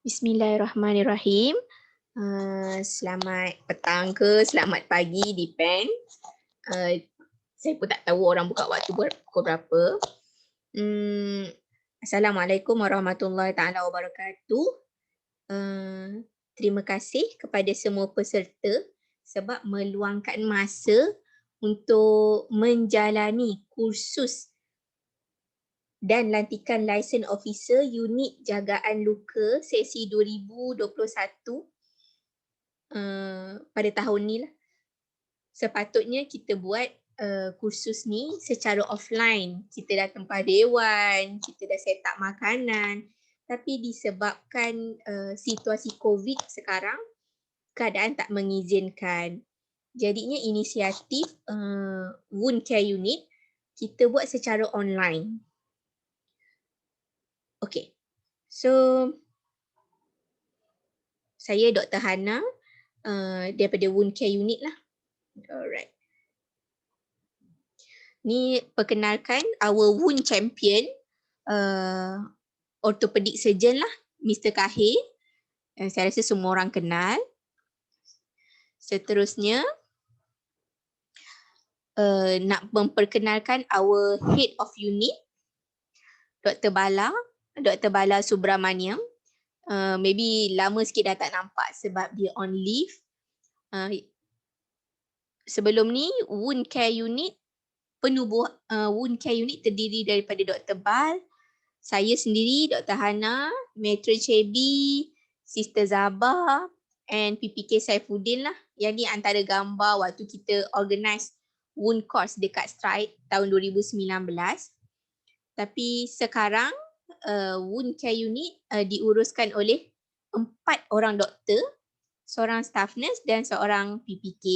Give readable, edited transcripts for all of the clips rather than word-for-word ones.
Bismillahirrahmanirrahim. Selamat petang ke selamat pagi, depend. Saya pun tak tahu orang buka waktu pukul berapa. Assalamualaikum warahmatullahi taala wabarakatuh. Terima kasih kepada semua peserta sebab meluangkan masa untuk menjalani kursus dan lantikan lesen officer unit jagaan luka sesi 2021 pada tahun ni lah. Sepatutnya kita buat kursus ni secara offline. Kita dah tempah dewan, kita dah set up makanan. Tapi disebabkan situasi COVID sekarang, keadaan tak mengizinkan. Jadinya inisiatif wound care unit kita buat secara online. Okay, so saya Dr. Hana daripada Wound Care Unit lah. Alright. Ni perkenalkan our wound champion, orthopedic surgeon lah, Mr. Kahir. Saya rasa semua orang kenal. Seterusnya, nak memperkenalkan our head of unit, Dr. Bala Subramaniam. Maybe lama sikit dah tak nampak sebab dia on leave. Sebelum ni wound care unit wound care unit terdiri daripada Dr. Bal, saya sendiri Dr. Hana, Matron Chebi, Sister Zabah and PPK Saifuddin lah. Yang ni antara gambar waktu kita organize wound course dekat Stride tahun 2019. Tapi sekarang wound care unit diuruskan oleh 4 orang doktor, seorang staff nurse dan seorang PPK.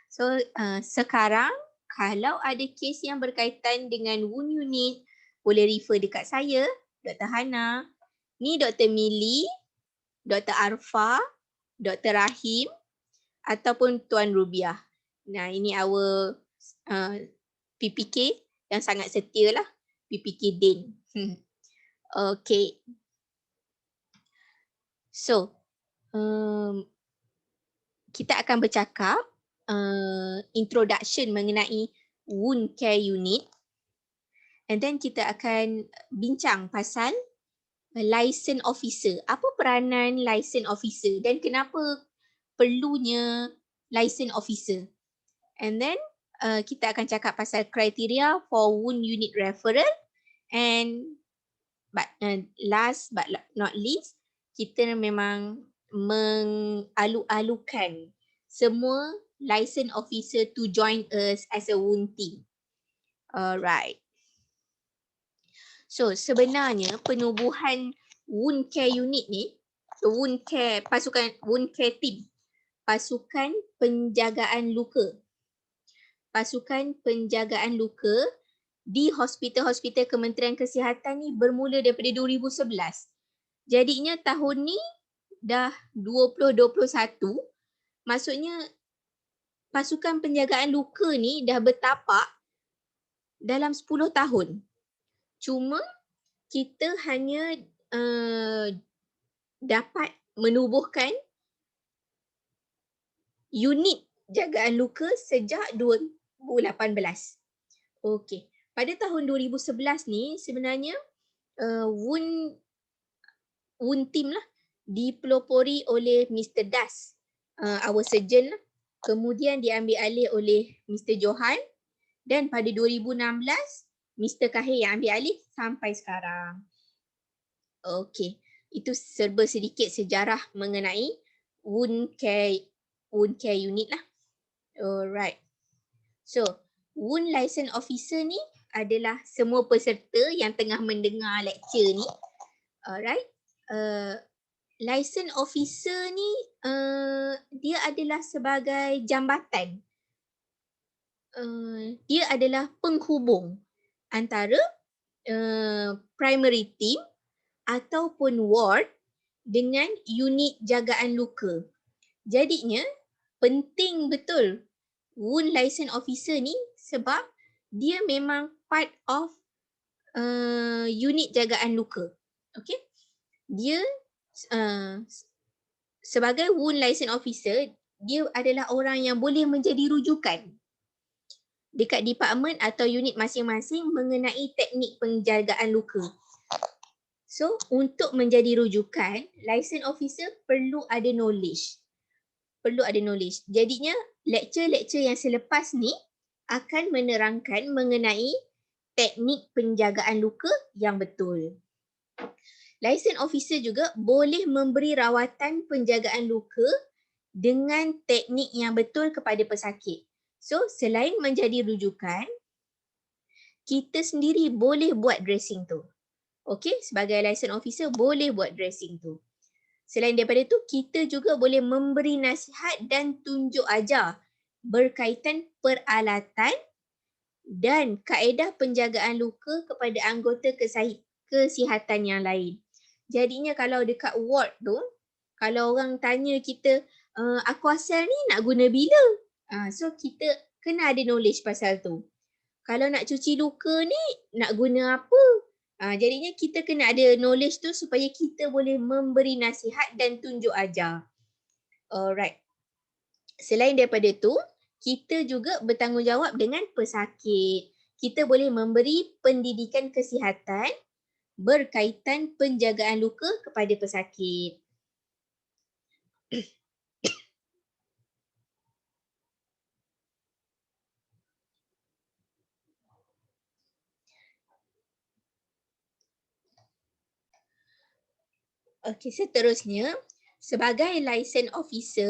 So sekarang kalau ada kes yang berkaitan dengan wound unit, boleh refer dekat saya, Dr. Hana. Ni Dr. Mili, Dr. Arfa, Dr. Rahim ataupun Tuan Rubiah. Nah, ini our PPK yang sangat setia lah, PPK Din. Okay. So, kita akan bercakap introduction mengenai wound care unit, and then kita akan bincang pasal license officer. Apa peranan license officer dan kenapa perlunya license officer, and then kita akan cakap pasal kriteria for wound unit referral, and last but not least, kita memang mengalu-alukan semua license officer to join us as a wound team. Alright. So sebenarnya penubuhan wound care unit ni, pasukan wound care team, pasukan penjagaan luka. Pasukan penjagaan luka di hospital-hospital Kementerian Kesihatan ni bermula daripada 2011. Jadinya tahun ni dah 2021. Maksudnya pasukan penjagaan luka ni dah bertapak dalam 10 tahun. Cuma kita hanya dapat menubuhkan unit jagaan luka sejak 2018. Okey. Pada tahun 2011 ni sebenarnya wound team lah dipelopori oleh Mr. Das, our surgeon lah. Kemudian diambil alih oleh Mr. Johan dan pada 2016 Mr. Kahir yang ambil alih sampai sekarang. Okey, itu serba sedikit sejarah mengenai wound care unit lah. Alright. So, wound license officer ni adalah semua peserta yang tengah mendengar lecture ni. Alright. License officer ni dia adalah sebagai jambatan. Dia adalah penghubung antara primary team ataupun ward dengan unit jagaan luka. Jadinya penting betul wound license officer ni sebab dia memang part of unit jagaan luka. Okay? Dia sebagai wound license officer, dia adalah orang yang boleh menjadi rujukan dekat department atau unit masing-masing mengenai teknik penjagaan luka. So, untuk menjadi rujukan, license officer perlu ada knowledge. Jadinya, lecture-lecture yang selepas ni akan menerangkan mengenai teknik penjagaan luka yang betul. License officer juga boleh memberi rawatan penjagaan luka dengan teknik yang betul kepada pesakit. So, selain menjadi rujukan, kita sendiri boleh buat dressing tu. Okey, sebagai license officer boleh buat dressing tu. Selain daripada tu, kita juga boleh memberi nasihat dan tunjuk ajar berkaitan peralatan dan kaedah penjagaan luka kepada anggota kesihatan yang lain. Jadinya kalau dekat ward tu, kalau orang tanya kita, aquacell ni nak guna bila? So kita kena ada knowledge pasal tu. Kalau nak cuci luka ni nak guna apa? Jadinya kita kena ada knowledge tu supaya kita boleh memberi nasihat dan tunjuk ajar. Alright. Selain daripada tu, kita juga bertanggungjawab dengan pesakit. Kita boleh memberi pendidikan kesihatan berkaitan penjagaan luka kepada pesakit. Okey, seterusnya, sebagai license officer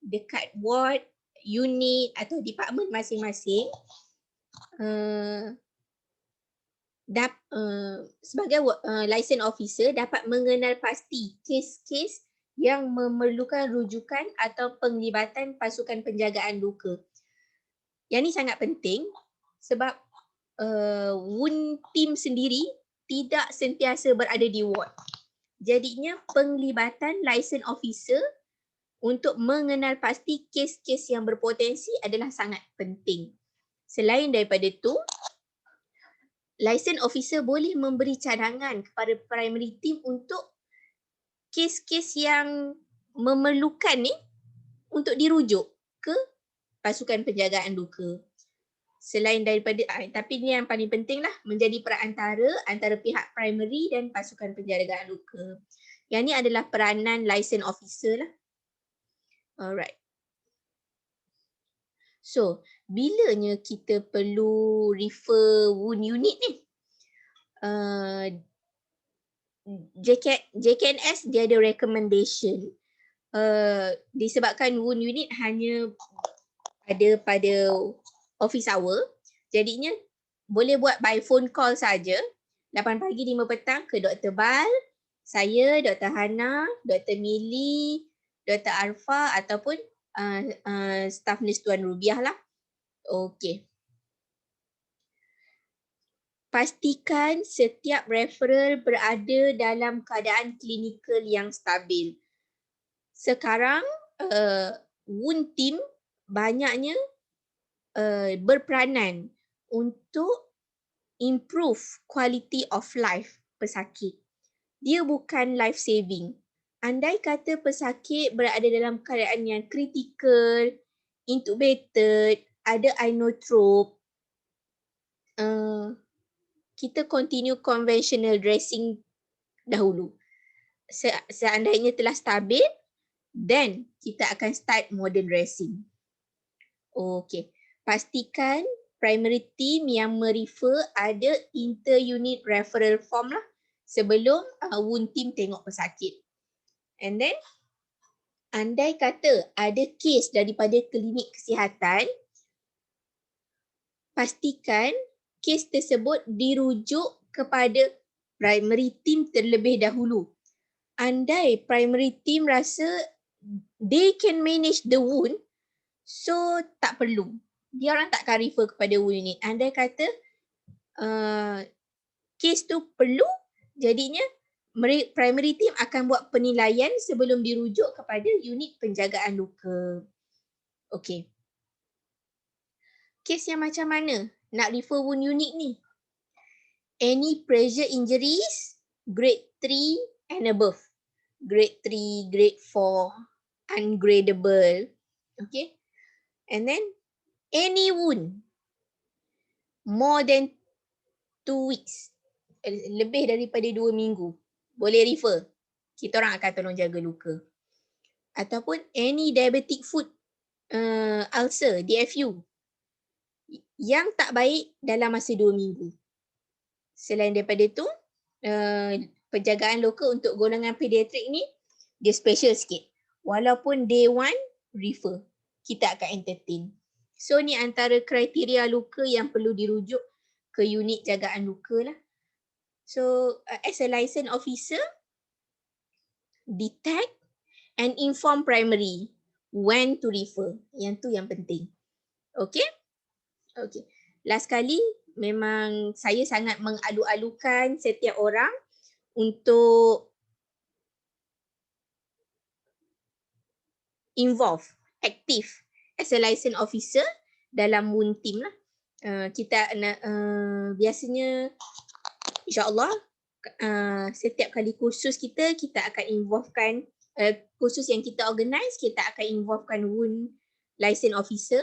dekat ward, unit atau department masing-masing, sebagai license officer dapat mengenal pasti kes-kes yang memerlukan rujukan atau penglibatan pasukan penjagaan luka. Yang ni sangat penting sebab wound team sendiri tidak sentiasa berada di ward. Jadinya penglibatan license officer untuk mengenal pasti kes-kes yang berpotensi adalah sangat penting. Selain daripada itu, license officer boleh memberi cadangan kepada primary team untuk kes-kes yang memerlukan ni untuk dirujuk ke pasukan penjagaan luka. Selain daripada, tapi ni yang paling penting lah, menjadi perantara antara pihak primary dan pasukan penjagaan luka. Yang ni adalah peranan license officer lah. Alright. So, bilanya kita perlu refer wound unit ni? JKNS dia ada recommendation. Disebabkan wound unit hanya ada pada office hour, jadinya boleh buat by phone call saja. 8 pagi 5 petang ke Dr. Bal, saya, Dr. Hana, Dr. Mili, Dr. Arfa ataupun staff nurse Tuan Rubiah lah. Okey. Pastikan setiap referral berada dalam keadaan klinikal yang stabil. Sekarang wound team banyaknya berperanan untuk improve quality of life pesakit. Dia bukan life saving. Andai kata pesakit berada dalam keadaan yang kritikal, intubated, ada inotrope, kita continue conventional dressing dahulu. Seandainya telah stabil, then kita akan start modern dressing. Okey. Pastikan primary team yang merefer ada inter-unit referral form lah sebelum wound team tengok pesakit. And then, andai kata ada kes daripada klinik kesihatan, pastikan kes tersebut dirujuk kepada primary team terlebih dahulu. Andai primary team rasa they can manage the wound, so tak perlu. Dia orang takkan refer kepada wound unit. Andai kata kes tu perlu, jadinya primary team akan buat penilaian sebelum dirujuk kepada unit penjagaan luka. Okey. Kes yang macam mana nak refer wound unit ni? Any pressure injuries, grade 3 and above. grade 3, grade 4, ungradable. Okay. And then any wound more than 2 weeks, lebih daripada 2 minggu, boleh refer. Kita orang akan tolong jaga luka. Ataupun any diabetic foot ulcer, DFU, yang tak baik dalam masa 2 minggu. Selain daripada tu, penjagaan lokal untuk golongan pediatrik ni, dia special sikit. Walaupun day 1, refer. Kita akan entertain. So ni antara kriteria luka yang perlu dirujuk ke unit jagaan luka lah. So as a licensed officer, detect and inform primary when to refer. Yang tu yang penting. Okay? Okay. Last kali, memang saya sangat mengalu-alukan setiap orang untuk involve, aktif as a licensed officer dalam wound team lah. Kita biasanya insyaAllah setiap kali kursus kita akan involvekan, kursus yang kita organize, kita akan involvekan wound licensed officer.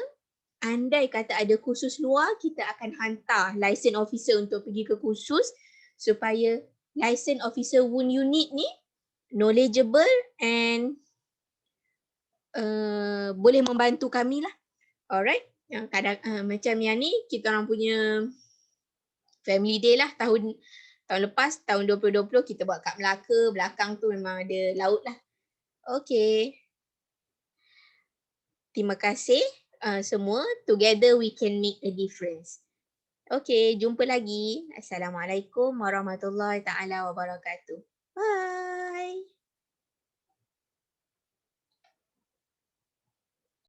Andai kata ada kursus luar, kita akan hantar licensed officer untuk pergi ke kursus supaya licensed officer wound unit ni knowledgeable and boleh membantu kami lah. Alright. Kadang macam yang ni, kita orang punya family day lah tahun lepas, tahun 2020 kita buat kat Melaka, belakang tu memang ada laut lah. Okay. Terima kasih semua. Together we can make a difference. Okay, jumpa lagi. Assalamualaikum warahmatullahi taala wabarakatuh. Bye.